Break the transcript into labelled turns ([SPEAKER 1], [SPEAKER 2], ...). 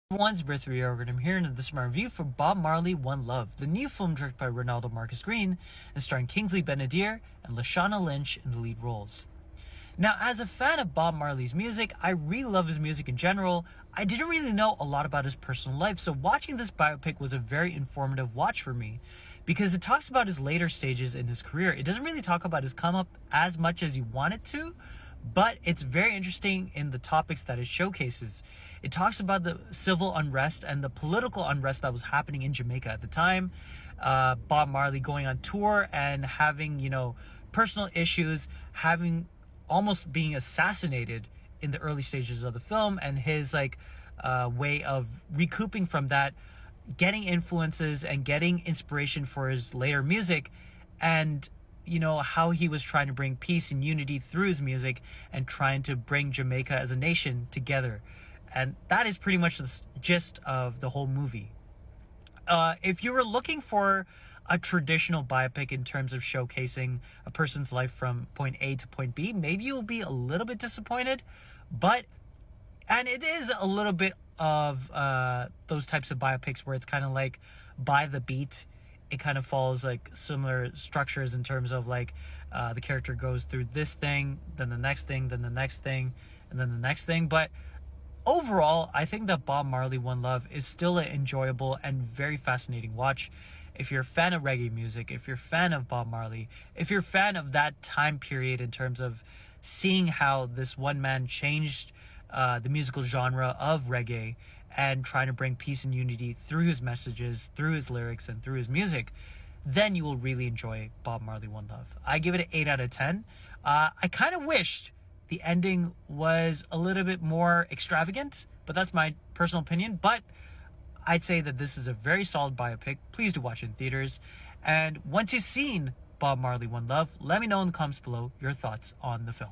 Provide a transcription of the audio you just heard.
[SPEAKER 1] Everyone's birth reorgan. I'm here in this is my review for Bob Marley, One Love, the new film directed by Ronaldo Marcus Green and starring Kingsley Ben-Adir and Lashana Lynch in the lead roles. Now, as a fan of Bob Marley's music, I really love his music in general. I didn't really know a lot about his personal life, so watching this biopic was a very informative watch for me because it talks about his later stages in his career. It doesn't really talk about his come up as much as you want it to, but it's very interesting in the topics that it showcases. It talks about the civil unrest and the political unrest that was happening in Jamaica at the time. Bob Marley going on tour and having, personal issues, having almost being assassinated in the early stages of the film, and his way of recouping from that, getting influences and getting inspiration for his later music, and how he was trying to bring peace and unity through his music and trying to bring Jamaica as a nation together. And that is pretty much the gist of the whole movie. If you were looking for a traditional biopic in terms of showcasing a person's life from point A to point B, maybe you'll be a little bit disappointed. And it is a little bit of those types of biopics where it's kind of like by the beat. It kind of follows like similar structures in terms of the character goes through this thing, then the next thing, then the next thing, and then the next thing. But overall, I think that Bob Marley, One Love is still an enjoyable and very fascinating watch. If you're a fan of reggae music, if you're a fan of Bob Marley, if you're a fan of that time period in terms of seeing how this one man changed the musical genre of reggae and trying to bring peace and unity through his messages, through his lyrics, and through his music, then you will really enjoy Bob Marley, One Love. I give it an 8 out of 10. I kind of wished the ending was a little bit more extravagant, but that's my personal opinion. But I'd say that this is a very solid biopic. Please do watch it in theaters. And once you've seen Bob Marley, One Love, let me know in the comments below your thoughts on the film.